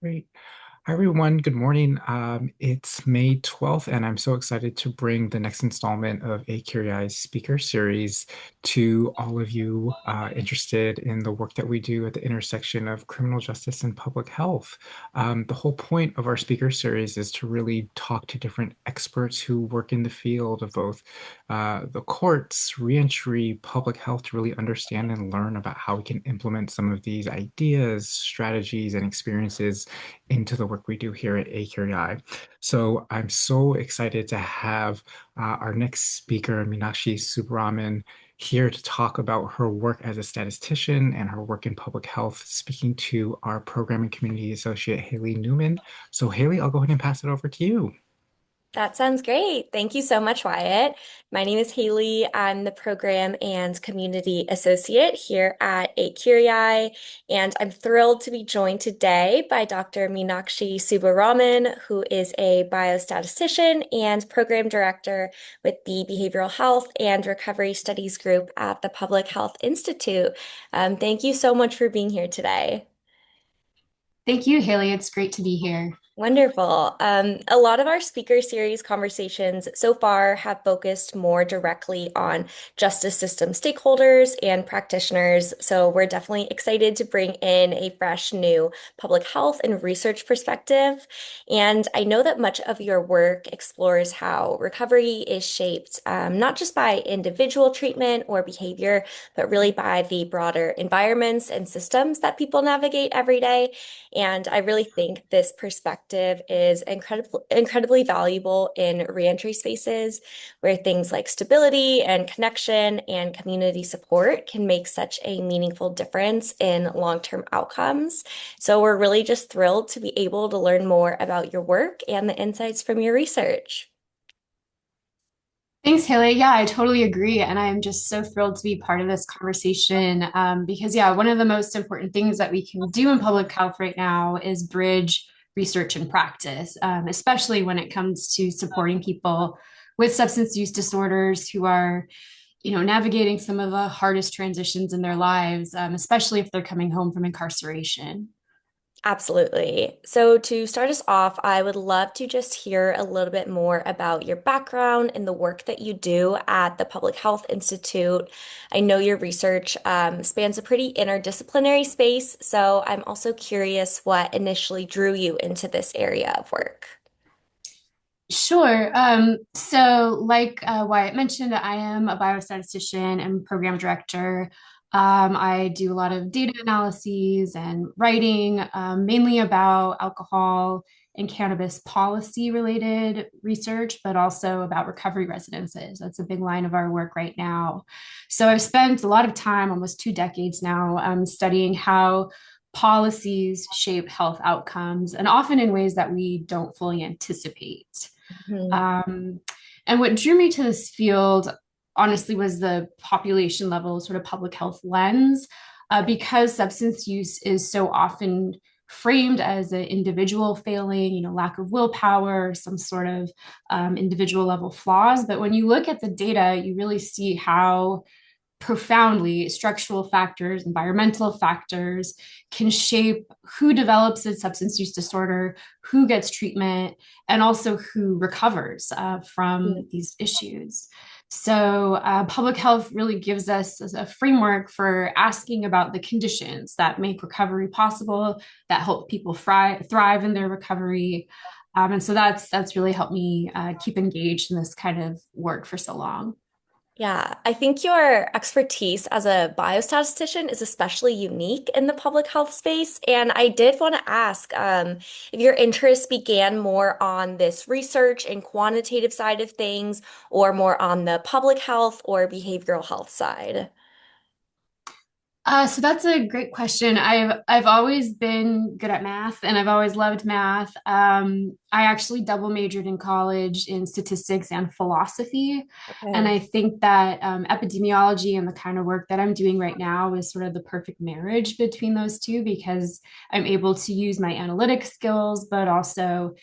Great. Hi, everyone. Good morning. It's May 12th, and I'm so excited to bring the next installment of A Curiae speaker series to all of you interested in the work that we do at the intersection of criminal justice and public health. The whole point of our speaker series is to really talk to different experts who work in the field of both the courts, reentry, public health, to really understand and learn about how we can implement some of these ideas, strategies, and experiences into the work we do here at A Curiae. So I'm so excited to have our next speaker, Meenakshi Subbaraman, here to talk about her work as a statistician and her work in public health, speaking to our program and community associate, Haley Neumann. So Haley, I'll go ahead and pass it over to you. That sounds great. Thank you so much, Wyatt. My name is Haley. I'm the Program and Community Associate here at A Curiae, and I'm thrilled to be joined today by Dr. Meenakshi Subbaraman, who is a biostatistician and Program Director with the Behavioral Health and Recovery Studies Group at the Public Health Institute. Thank you so much for being here today. Thank you, Haley. It's great to be here. Wonderful. A lot of our speaker series conversations so far have focused more directly on justice system stakeholders and practitioners. So we're definitely excited to bring in a fresh new public health and research perspective. And I know that much of your work explores how recovery is shaped, not just by individual treatment or behavior, but really by the broader environments and systems that people navigate every day. And I really think this perspective is incredibly valuable in reentry spaces where things like stability and connection and community support can make such a meaningful difference in long-term outcomes. So we're really just thrilled to be able to learn more about your work and the insights from your research. Thanks, Haley. Yeah, I totally agree. And I'm just so thrilled to be part of this conversation because, yeah, one of the most important things that we can do in public health right now is bridge research and practice, especially when it comes to supporting people with substance use disorders who are, navigating some of the hardest transitions in their lives, especially if they're coming home from incarceration. Absolutely. So, to start us off, I would love to just hear a little bit more about your background and the work that you do at the Public Health Institute. I know your research spans a pretty interdisciplinary space, so I'm also curious what initially drew you into this area of work. Sure. Like Wyatt mentioned, I am a biostatistician and program director. I do a lot of data analyses and writing, mainly about alcohol and cannabis policy related research, but also about recovery residences. That's a big line of our work right now. So I've spent a lot of time, almost 2 decades now, studying how policies shape health outcomes and often in ways that we don't fully anticipate. Mhm. Um, and what drew me to this field, honestly, was the population level sort of public health lens, because substance use is so often framed as an individual failing, lack of willpower, some sort of individual level flaws. But when you look at the data, you really see how profoundly structural factors, environmental factors can shape who develops a substance use disorder, who gets treatment, and also who recovers from these issues. So, public health really gives us a framework for asking about the conditions that make recovery possible, that help people thrive in their recovery. And so that's really helped me keep engaged in this kind of work for so long. Yeah, I think your expertise as a biostatistician is especially unique in the public health space. And I did want to ask if your interest began more on this research and quantitative side of things, or more on the public health or behavioral health side. So that's a great question. I've always been good at math, and I've always loved math. I actually double majored in college in statistics and philosophy, and Okay. I think that epidemiology and the kind of work that I'm doing right now is sort of the perfect marriage between those two because I'm able to use my analytic skills, but also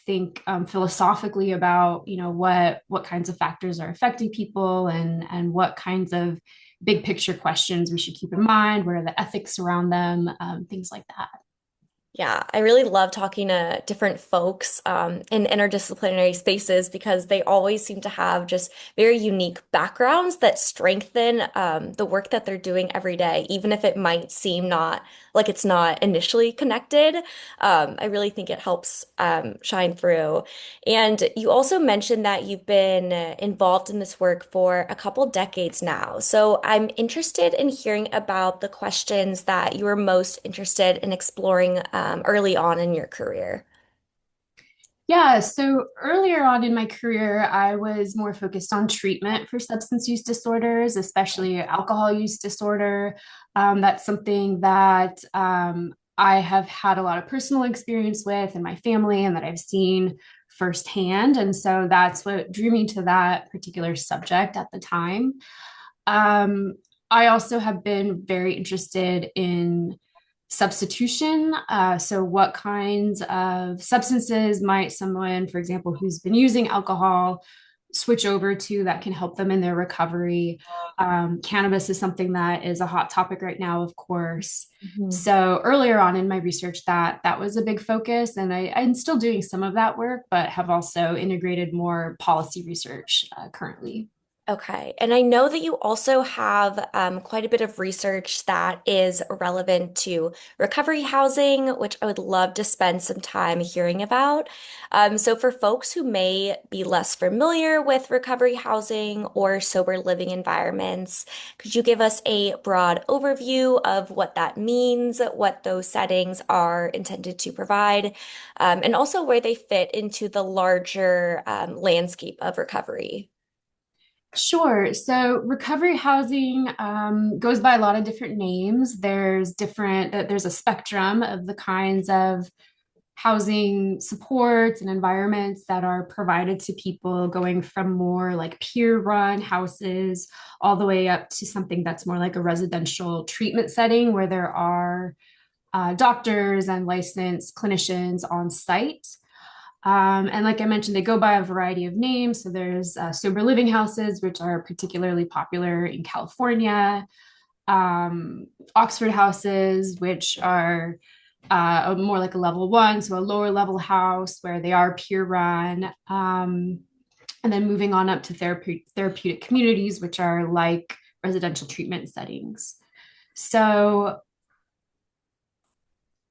think philosophically about what kinds of factors are affecting people and what kinds of big picture questions we should keep in mind. What are the ethics around them? Things like that. Yeah, I really love talking to different folks in interdisciplinary spaces because they always seem to have just very unique backgrounds that strengthen the work that they're doing every day, even if it might seem not like it's not initially connected. I really think it helps shine through. And you also mentioned that you've been involved in this work for a couple decades now. So I'm interested in hearing about the questions that you were most interested in exploring early on in your career. Yeah, so earlier on in my career, I was more focused on treatment for substance use disorders, especially alcohol use disorder. That's something that I have had a lot of personal experience with in my family and that I've seen firsthand. And so that's what drew me to that particular subject at the time. Um, I also have been very interested in substitution. So, what kinds of substances might someone, for example, who's been using alcohol, switch over to that can help them in their recovery? Cannabis is something that is a hot topic right now, of course. Mhm. So earlier on in my research, that was a big focus, and I'm still doing some of that work, but have also integrated more policy research currently. Okay. And I know that you also have quite a bit of research that is relevant to recovery housing, which I would love to spend some time hearing about. So, for folks who may be less familiar with recovery housing or sober living environments, could you give us a broad overview of what that means, what those settings are intended to provide, and also where they fit into the larger landscape of recovery? Sure. So recovery housing goes by a lot of different names. There's a spectrum of the kinds of housing supports and environments that are provided to people, going from more like peer-run houses all the way up to something that's more like a residential treatment setting where there are doctors and licensed clinicians on site. And like I mentioned, they go by a variety of names. So there's sober living houses, which are particularly popular in California, Oxford houses, which are more like a level one, so a lower level house where they are peer run. And then moving on up to therapeutic communities, which are like residential treatment settings. So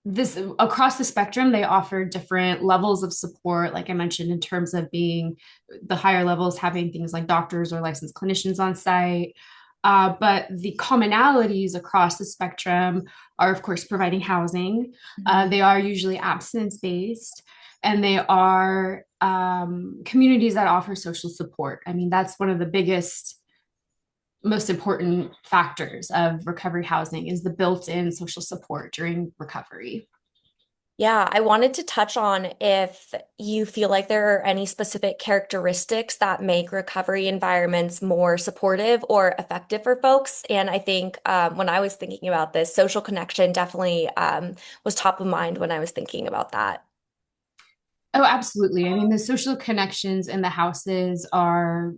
this across the spectrum, they offer different levels of support, like I mentioned, in terms of being the higher levels having things like doctors or licensed clinicians on site. But the commonalities across the spectrum are, of course, providing housing. Mhm. They are usually abstinence based, and they are communities that offer social support. I mean, that's one of the biggest most important factors of recovery housing is the built-in social support during recovery. Yeah, I wanted to touch on if you feel like there are any specific characteristics that make recovery environments more supportive or effective for folks. And I think when I was thinking about this, social connection definitely was top of mind when I was thinking about that. Oh, absolutely. I mean, the social connections in the houses are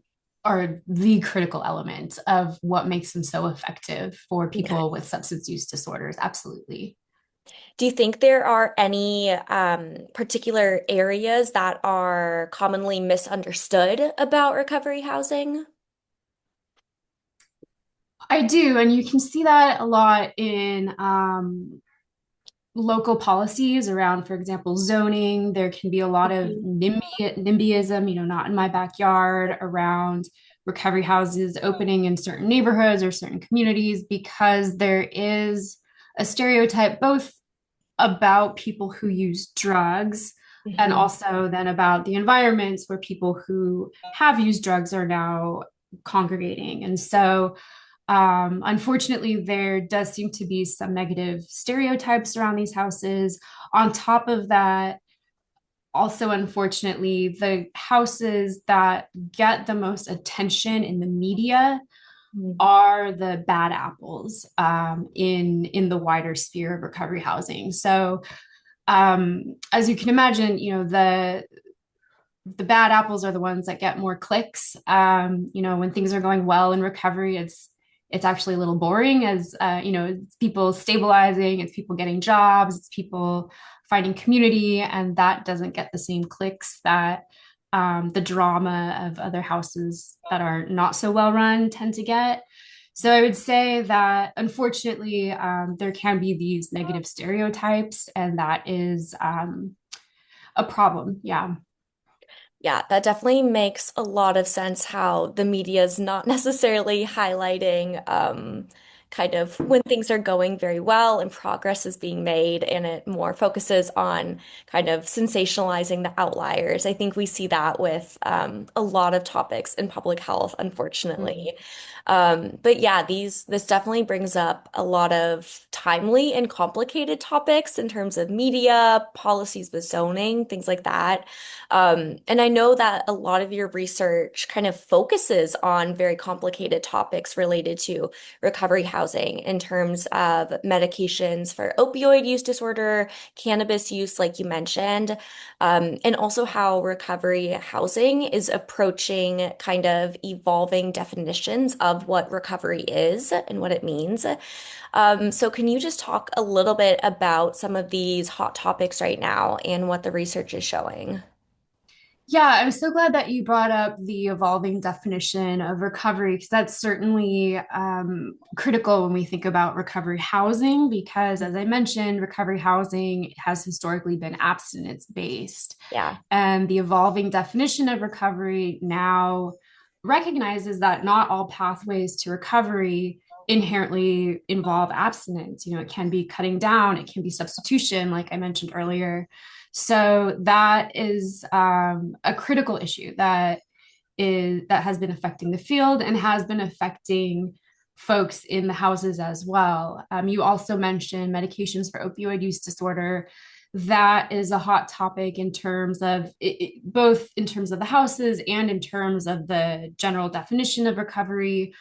the critical element of what makes them so effective for Okay. people with substance use disorders. Absolutely. Do you think there are any particular areas that are commonly misunderstood about recovery housing? I do, and you can see that a lot in local policies around, for example, zoning. There can be a lot of Mhm. NIMBYism, not in my backyard, around recovery houses opening in certain neighborhoods or certain communities because there is a stereotype both about people who use drugs and Mhm. also then about the environments where people who have used drugs are now congregating. And so unfortunately, there does seem to be some negative stereotypes around these houses. On top of that, also, unfortunately, the houses that get the most attention in the media Mhm. are the bad apples in the wider sphere of recovery housing. So, as you can imagine, the bad apples are the ones that get more clicks. When things are going well in recovery, it's actually a little boring as it's people stabilizing, it's people getting jobs, it's people finding community, and that doesn't get the same clicks that the drama of other houses that are not so well run tend to get. So I would say that unfortunately, there can be these negative stereotypes, and that is a problem. Yeah. Yeah, that definitely makes a lot of sense how the media is not necessarily highlighting kind of when things are going very well and progress is being made, and it more focuses on kind of sensationalizing the outliers. I think we see that with a lot of topics in public health, unfortunately. But yeah, this definitely brings up a lot of timely and complicated topics in terms of media, policies with zoning, things like that. And I know that a lot of your research kind of focuses on very complicated topics related to recovery housing in terms of medications for opioid use disorder, cannabis use, like you mentioned, and also how recovery housing is approaching kind of evolving definitions of what recovery is and what it means. So can you just talk a little bit about some of these hot topics right now and what the research is showing? Yeah, I'm so glad that you brought up the evolving definition of recovery because that's certainly critical when we think about recovery housing. Because, as I mentioned, recovery housing has historically been abstinence based. Yeah. And the evolving definition of recovery now recognizes that not all pathways to recovery inherently involve abstinence. It can be cutting down, it can be substitution, like I mentioned earlier. So that is a critical issue that has been affecting the field and has been affecting folks in the houses as well. You also mentioned medications for opioid use disorder. That is a hot topic in terms of both in terms of the houses and in terms of the general definition of recovery.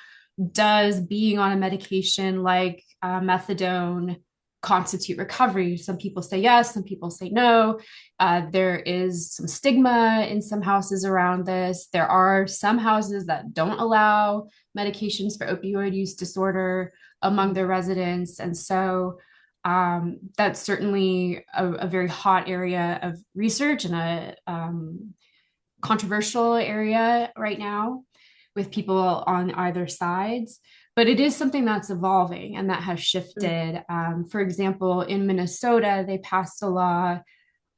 Does being on a medication like methadone constitute recovery? Some people say yes, some people say no. There is some stigma in some houses around this. There are some houses that don't allow medications for opioid use disorder among their residents. And so that's certainly a very hot area of research and a controversial area right now with people on either sides. But it is something that's evolving and that has shifted. For example, in Minnesota, they passed a law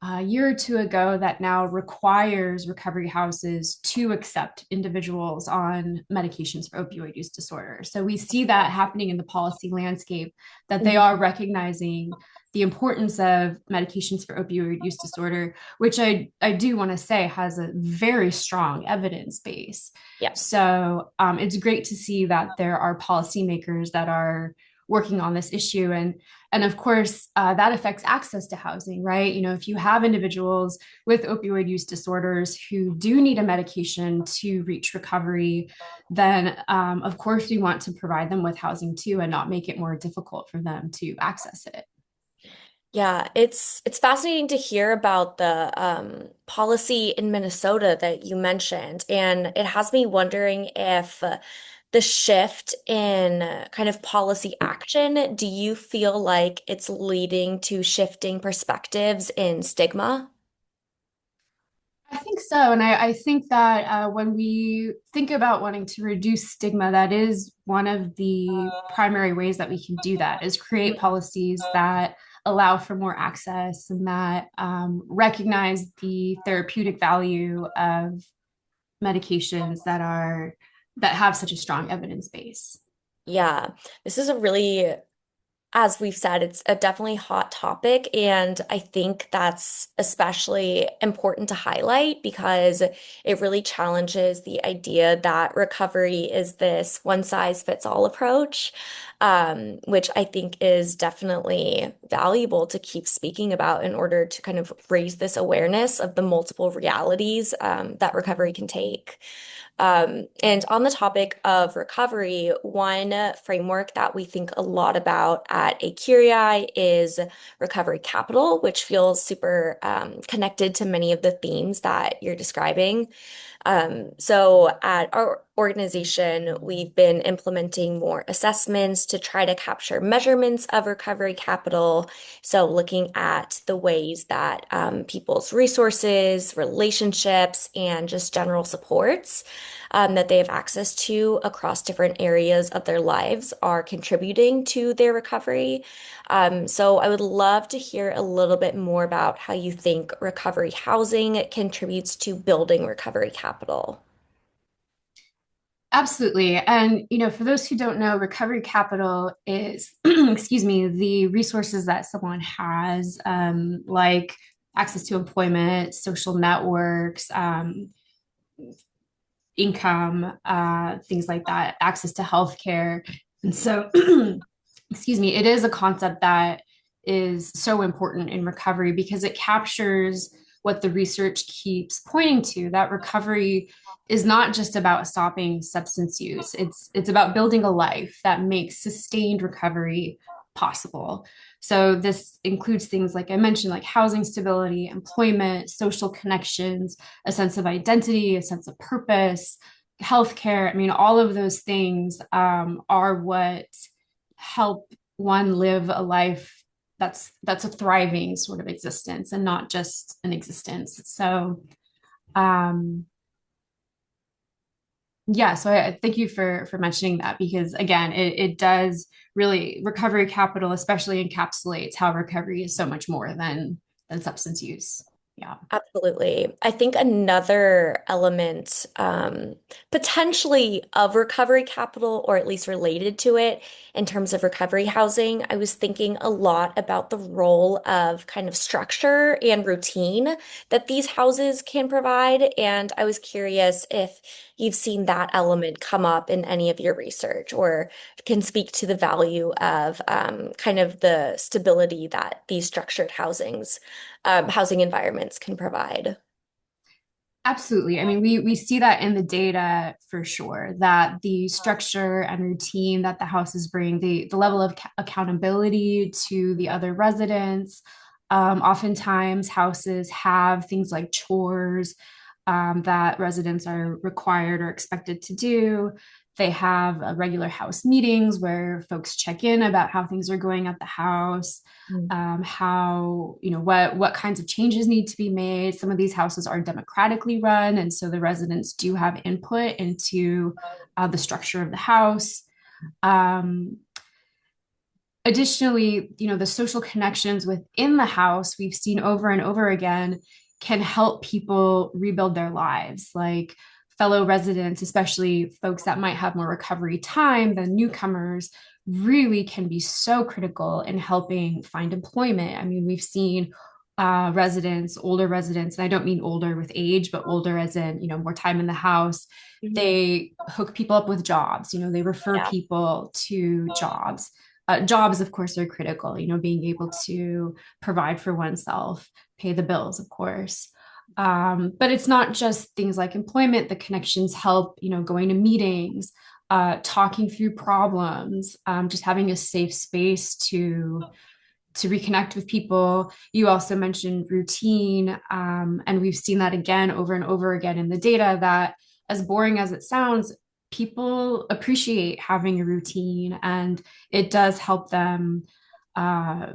a year or two ago that now requires recovery houses to accept individuals on medications for opioid use disorder. So we see that happening in the policy landscape, that they are recognizing the importance of medications for opioid use disorder, which I do want to say has a very strong evidence base. Yeah. So it's great to see that there are policymakers that are working on this issue. And of course, that affects access to housing, right? If you have individuals with opioid use disorders who do need a medication to reach recovery, then of course we want to provide them with housing too and not make it more difficult for them to access it. Yeah, it's fascinating to hear about the policy in Minnesota that you mentioned, and it has me wondering if the shift in kind of policy action, do you feel like it's leading to shifting perspectives in stigma? I think so. And I think that when we think about wanting to reduce stigma, that is one of the primary ways that we can do that is create policies that allow for more access and that recognize the therapeutic value of medications that have such a strong evidence base. Yeah, this is a really, as we've said, it's a definitely hot topic, and I think that's especially important to highlight because it really challenges the idea that recovery is this one size fits all approach, which I think is definitely valuable to keep speaking about in order to kind of raise this awareness of the multiple realities that recovery can take. And on the topic of recovery, one framework that we think a lot about at A Curiae is recovery capital, which feels super connected to many of the themes that you're describing. So at organization, we've been implementing more assessments to try to capture measurements of recovery capital. So, looking at the ways that people's resources, relationships, and just general supports that they have access to across different areas of their lives are contributing to their recovery. So, I would love to hear a little bit more about how you think recovery housing contributes to building recovery capital. Absolutely. And, for those who don't know, recovery capital is, excuse me, the resources that someone has, like access to employment, social networks, income, things like that, access to healthcare. And so, excuse me, it is a concept that is so important in recovery because it captures what the research keeps pointing to, that recovery is not just about stopping substance use. It's about building a life that makes sustained recovery possible. So this includes things like I mentioned, like housing stability, employment, social connections, a sense of identity, a sense of purpose, healthcare. I mean, all of those things are what help one live a life that's a thriving sort of existence and not just an existence. So um yeah, so I thank you for mentioning that because again, it does really recovery capital, especially encapsulates how recovery is so much more than substance use. Yeah. Absolutely. I think another element, potentially of recovery capital, or at least related to it in terms of recovery housing, I was thinking a lot about the role of kind of structure and routine that these houses can provide. And I was curious if you've seen that element come up in any of your research or can speak to the value of kind of the stability that these structured housing environments can provide. Absolutely. I mean, we see that in the data for sure, that the structure and routine that the houses bring, the level of accountability to the other residents. Oftentimes, houses have things like chores that residents are required or expected to do. They have regular house meetings where folks check in about how things are going at the house, Mm. how, what kinds of changes need to be made. Some of these houses are democratically run, and so the residents do have input into the structure of the house. Um, Additionally, the social connections within the house we've seen over and over again can help people rebuild their lives. Like fellow residents, especially folks that might have more recovery time than newcomers, really can be so critical in helping find employment. I mean, we've seen residents, older residents, and I don't mean older with age, but older as in, more time in the house. Mhm. They hook people up with jobs, they refer Yeah. people to jobs. Jobs, of course, are critical, being able to provide for oneself, pay the bills, of course. But it's not just things like employment. The connections help, going to meetings, talking through problems, just having a safe space to reconnect with people. You also mentioned routine, and we've seen that again over and over again in the data that, as boring as it sounds, people appreciate having a routine, and it does help them uh,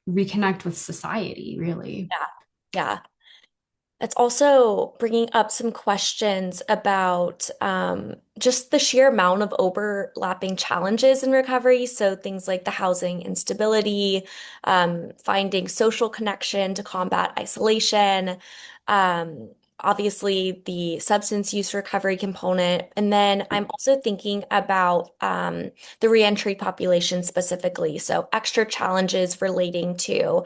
reconnect with society, really. Yeah. Yeah. It's also bringing up some questions about just the sheer amount of overlapping challenges in recovery. So things like the housing instability, finding social connection to combat isolation, um, obviously the substance use recovery component. And then I'm also thinking about the reentry population specifically. So extra challenges relating to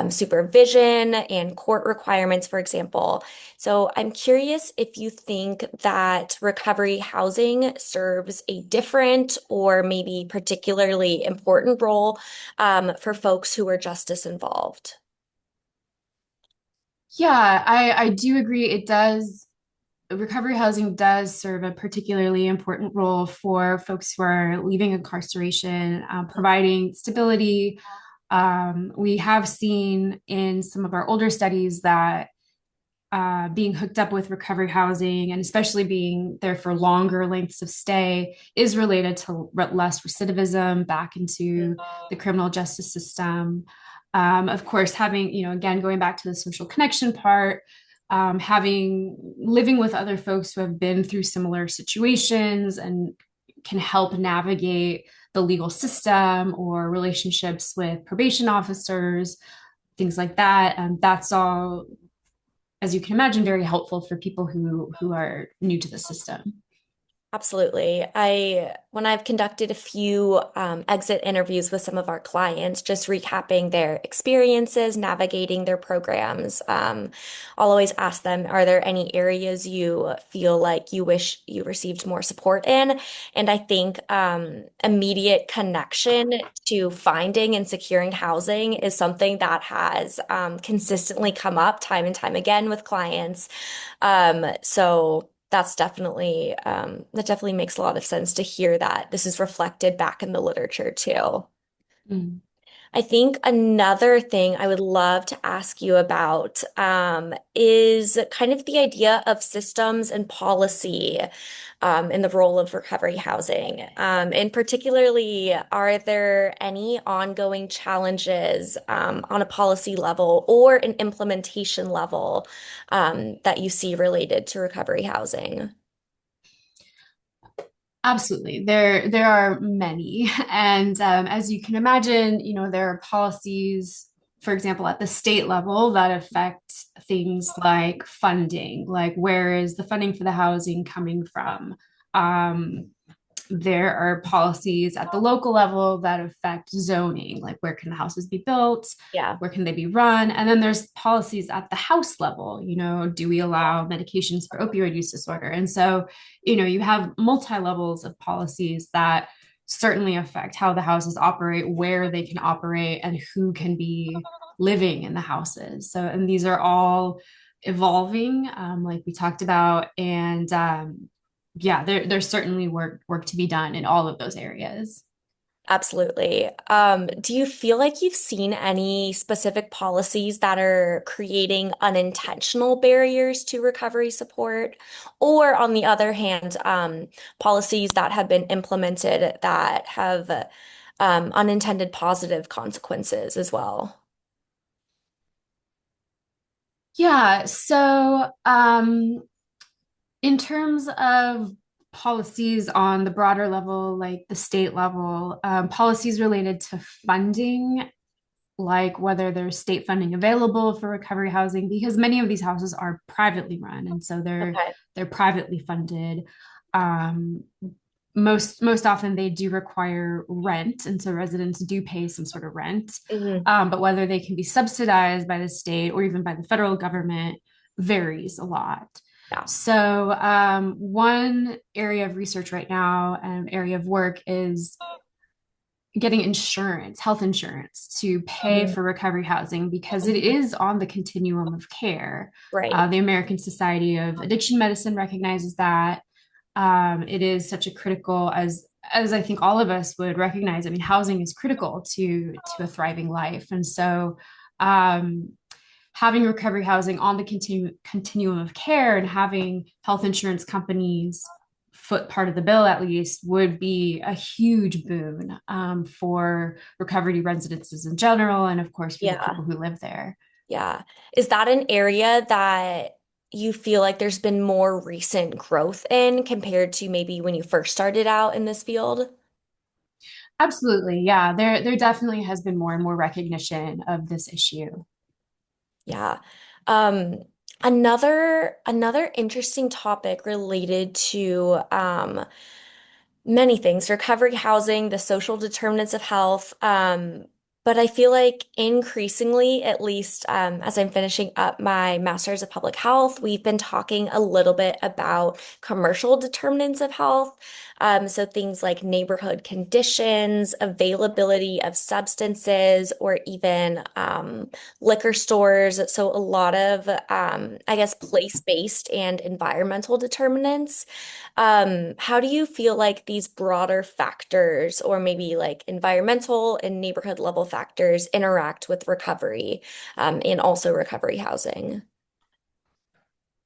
supervision and court requirements, for example. So I'm curious if you think that recovery housing serves a different or maybe particularly important role for folks who are justice involved. Yeah, I do agree. It does. Recovery housing does serve a particularly important role for folks who are leaving incarceration, providing stability. We have seen in some of our older studies that being hooked up with recovery housing and especially being there for longer lengths of stay is related to less recidivism back into the criminal justice system. Of course, having, again, going back to the social connection part, having living with other folks who have been through similar situations and can help navigate the legal system or relationships with probation officers, things like that. That's all, as you can imagine, very helpful for people who are new to the system. Absolutely. When I've conducted a few exit interviews with some of our clients, just recapping their experiences, navigating their programs, I'll always ask them, are there any areas you feel like you wish you received more support in? And I think immediate connection to finding and securing housing is something that has consistently come up time and time again with clients. So that definitely makes a lot of sense to hear that this is reflected back in the literature too. Mm. I think another thing I would love to ask you about is kind of the idea of systems and policy in the role of recovery housing. And particularly, are there any ongoing challenges on a policy level or an implementation level that you see related to recovery housing? Absolutely. There are many. And as you can imagine, there are policies, for example, at the state level that affect things like funding, like where is the funding for the housing coming from? Um, there are policies at the local level that affect zoning, like where can the houses be built, Yeah. where can they be run, and then there's policies at the house level. Do we allow medications for opioid use disorder? And so, you have multi levels of policies that certainly affect how the houses operate, where they can operate, and who can be living in the houses. So, and these are all evolving, like we talked about, and yeah, there's certainly work to be done in all of those areas. Absolutely. Do you feel like you've seen any specific policies that are creating unintentional barriers to recovery support? Or on the other hand, policies that have been implemented that have unintended positive consequences as well? Yeah, so in terms of policies on the broader level, like the state level, policies related to funding, like whether there's state funding available for recovery housing, because many of these houses are privately run, and so Okay. they're privately funded. Um, most often they do require rent, and so residents do pay some sort of rent. Hmm. But whether they can be subsidized by the state or even by the federal government varies a lot. Yeah. So one area of research right now, area of work is getting insurance, health insurance to pay Mhm. for recovery housing because it Mhm. is on the continuum of care. Right. The American Society of Addiction Medicine recognizes that it is such a critical as I think all of us would recognize. I mean, housing is critical to a thriving life, and so um, having recovery housing on the continuum of care and having health insurance companies foot part of the bill at least would be a huge boon for recovery residences in general, and of course for the Yeah. people who live there. Yeah. Is that an area that you feel like there's been more recent growth in compared to maybe when you first started out in this field? Absolutely, yeah. There definitely has been more and more recognition of this issue. Yeah. Um, another interesting topic related to many things, recovery housing, the social determinants of health. But I feel like increasingly, at least as I'm finishing up my master's of public health, we've been talking a little bit about commercial determinants of health. So things like neighborhood conditions, availability of substances, or even liquor stores. So a lot of, I guess, place-based and environmental determinants. How do you feel like these broader factors, or maybe like environmental and neighborhood level factors, interact with recovery, and also recovery housing?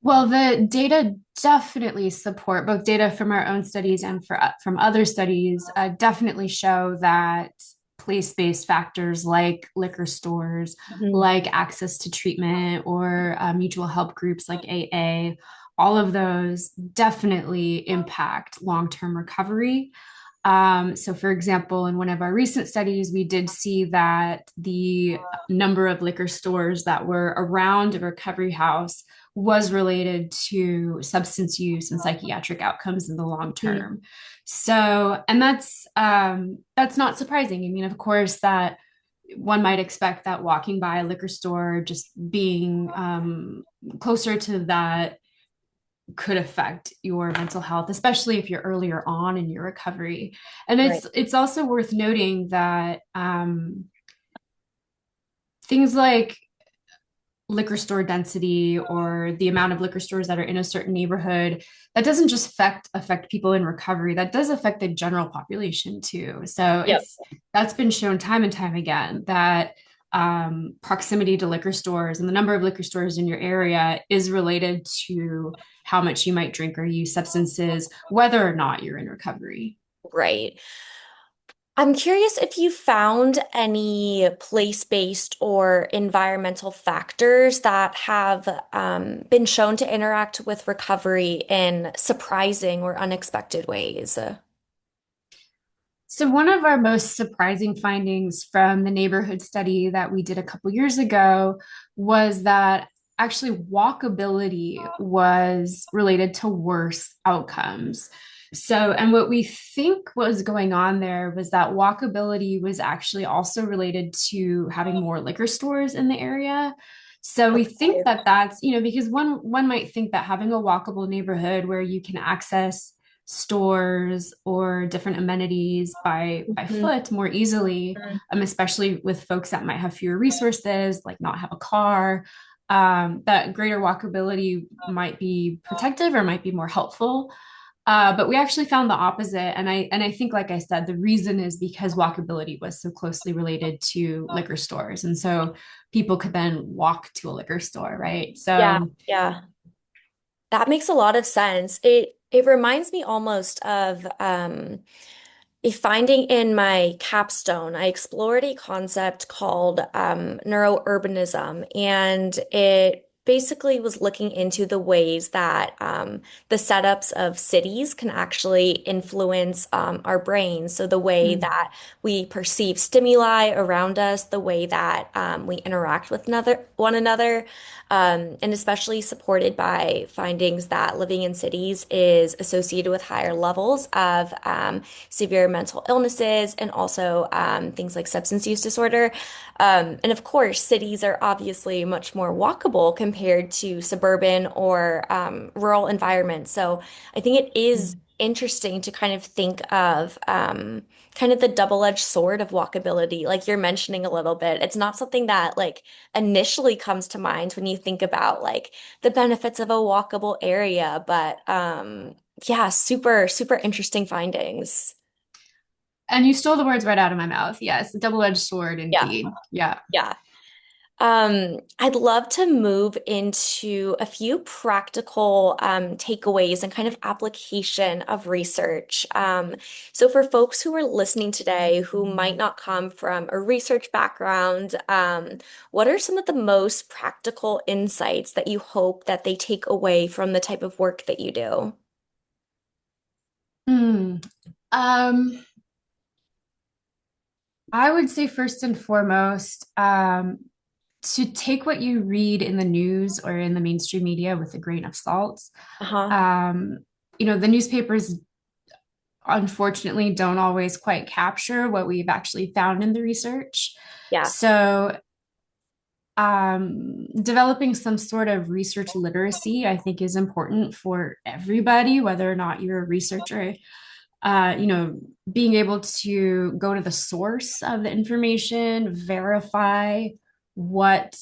Well, the data definitely support both data from our own studies and from other studies definitely show that place-based factors like liquor stores, Mhm. like access to treatment, or mutual help groups like AA, all of those definitely impact long-term recovery. So, for example, in one of our recent studies, we did see that the number of liquor stores that were around a recovery house was related to substance use and psychiatric outcomes in the long Mhm. term. So, and that's not surprising. I mean, of course, that one might expect that walking by a liquor store, just being closer to that could affect your mental health, especially if you're earlier on in your recovery. And Right. it's also worth noting that things like liquor store density or the amount of liquor stores that are in a certain neighborhood, that doesn't just affect people in recovery, that does affect the general population too. So Yep. that's been shown time and time again that proximity to liquor stores and the number of liquor stores in your area is related to how much you might drink or use substances, whether or not you're in recovery. Right. I'm curious if you found any place-based or environmental factors that have been shown to interact with recovery in surprising or unexpected ways. So, one of our most surprising findings from the neighborhood study that we did a couple years ago was that actually walkability was related to worse outcomes. So, and what we think was going on there was that walkability was actually also related to having more liquor stores in the area. So we think Okay. that that's, because one might think that having a walkable neighborhood where you can access stores or different amenities by Mhm. foot more easily, especially with folks that might have fewer resources, like not have a car. That greater walkability might be protective or might be more helpful. But we actually found the opposite, and I think, like I said, the reason is because walkability was so closely related to liquor stores, and so people could then walk to a liquor store, right? Yeah, So yeah. That makes a lot of sense. It reminds me almost of a finding in my capstone. I explored a concept called neurourbanism, and it basically was looking into the ways that the setups of cities can actually influence our brains. So the way mm, that we perceive stimuli around us, the way that we interact with one another, and especially supported by findings that living in cities is associated with higher levels of severe mental illnesses and also things like substance use disorder. And of course, cities are obviously much more walkable compared to suburban or rural environments. So I think it is mm. interesting to kind of think of kind of the double-edged sword of walkability, like you're mentioning a little bit. It's not something that like initially comes to mind when you think about like the benefits of a walkable area, but yeah, super, super interesting findings. And you stole the words right out of my mouth. Yes, double-edged sword Yeah, indeed. Yeah. yeah. I'd love to move into a few practical takeaways and kind of application of research. So for folks who are listening today who might not come from a research background, what are some of the most practical insights that you hope that they take away from the type of work that you do? Hmm. Um, I would say first and foremost, to take what you read in the news or in the mainstream media with a grain of salt. Uh-huh. Um, the newspapers unfortunately don't always quite capture what we've actually found in the research. Yeah. So, developing some sort of research literacy, I think, is important for everybody, whether or not you're a researcher. Being able to go to the source of the information, verify what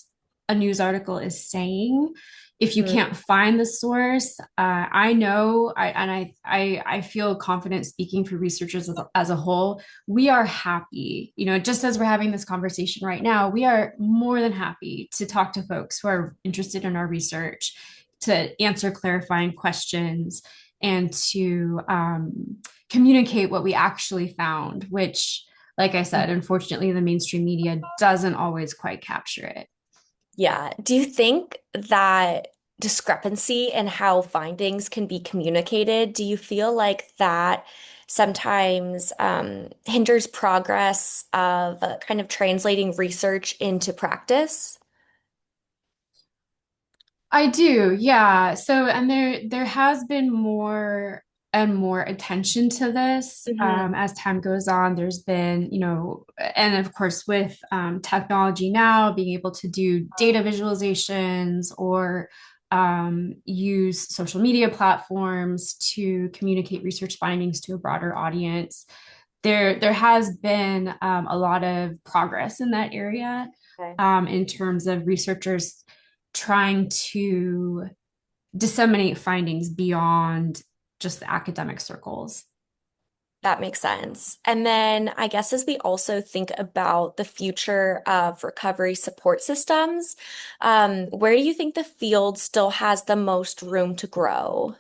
a news article is saying. If you Mhm. can't find the source, I know, I feel confident speaking for researchers as a whole. We are happy, just as we're having this conversation right now, we are more than happy to talk to folks who are interested in our research to answer clarifying questions and to communicate what we actually found, which, like I said, unfortunately, the mainstream media doesn't always quite capture it. Yeah. Do you think that discrepancy in how findings can be communicated, do you feel like that sometimes hinders progress of kind of translating research into practice? I do, yeah. So, and there has been more and more attention to this Hmm. as time goes on. There's been, and of course, with technology now, being able to do data visualizations or use social media platforms to communicate research findings to a broader audience. There has been a lot of progress in that area Okay. in terms of researchers trying to disseminate findings beyond just the academic circles. That makes sense. And then I guess as we also think about the future of recovery support systems, where do you think the field still has the most room to grow?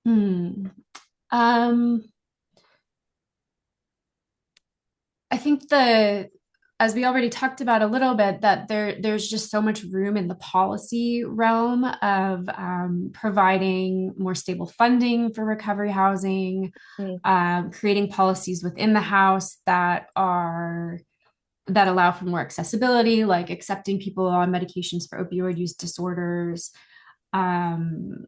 Hmm. Um, I think as we already talked about a little bit, that there's just so much room in the policy realm of providing more stable funding for recovery housing, Mm. creating policies within the house that allow for more accessibility, like accepting people on medications for opioid use disorders, um,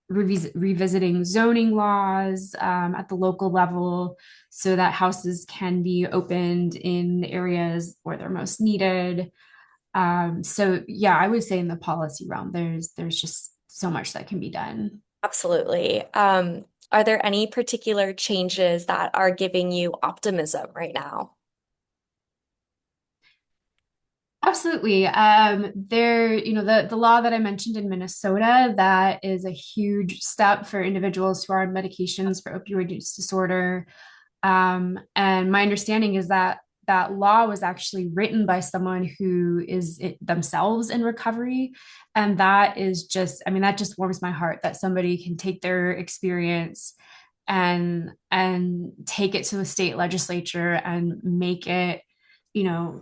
revisiting zoning laws at the local level so that houses can be opened in areas where they're most needed. So yeah, I would say in the policy realm, there's just so much that can be done. Absolutely. Are there any particular changes that are giving you optimism right now? Absolutely. The law that I mentioned in Minnesota, that is a huge step for individuals who are on medications for opioid use disorder. And my understanding is that that law was actually written by someone who is themselves in recovery. And that is just, I mean, that just warms my heart that somebody can take their experience and take it to the state legislature and make it,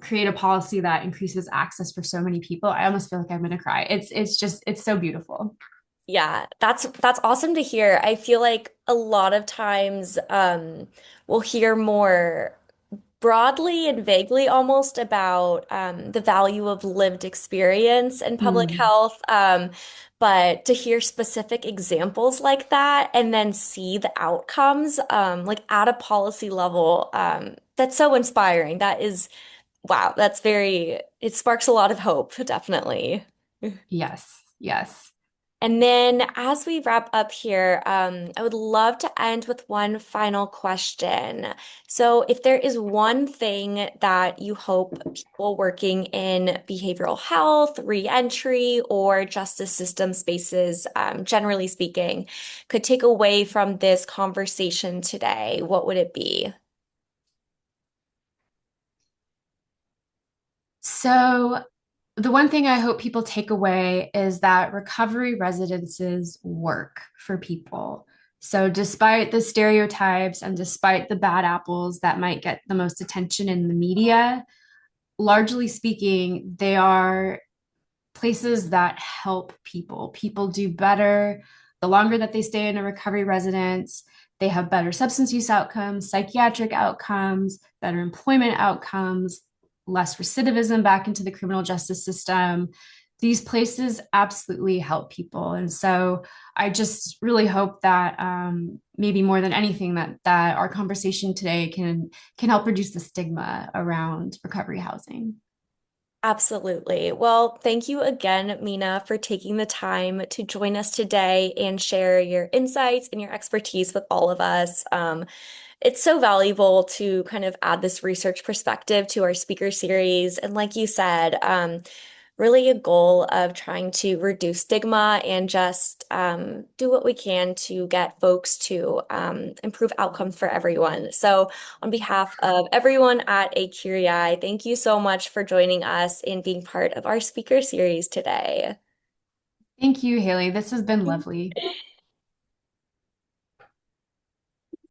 create a policy that increases access for so many people. I almost feel like I'm gonna cry. It's so beautiful. Yeah, that's awesome to hear. I feel like a lot of times we'll hear more broadly and vaguely almost about the value of lived experience in public Mm, health. But to hear specific examples like that and then see the outcomes, like at a policy level, that's so inspiring. That is, wow, it sparks a lot of hope, definitely. yes, yes. And then as we wrap up here, I would love to end with one final question. So, if there is one thing that you hope people working in behavioral health, reentry, or justice system spaces, generally speaking, could take away from this conversation today, what would it be? So the one thing I hope people take away is that recovery residences work for people. So, despite the stereotypes and despite the bad apples that might get the most attention in the media, largely speaking, they are places that help people. People do better the longer that they stay in a recovery residence. They have better substance use outcomes, psychiatric outcomes, better employment outcomes, less recidivism back into the criminal justice system. These places absolutely help people. And so I just really hope that maybe more than anything that our conversation today can help reduce the stigma around recovery housing. Absolutely. Well, thank you again, Mina, for taking the time to join us today and share your insights and your expertise with all of us. It's so valuable to kind of add this research perspective to our speaker series. And like you said, really a goal of trying to reduce stigma and just do what we can to get folks to improve outcomes for everyone. So, on behalf of everyone at A Curiae, thank you so much for joining us and being part of our speaker series today. Thank you, Haley. This has been lovely.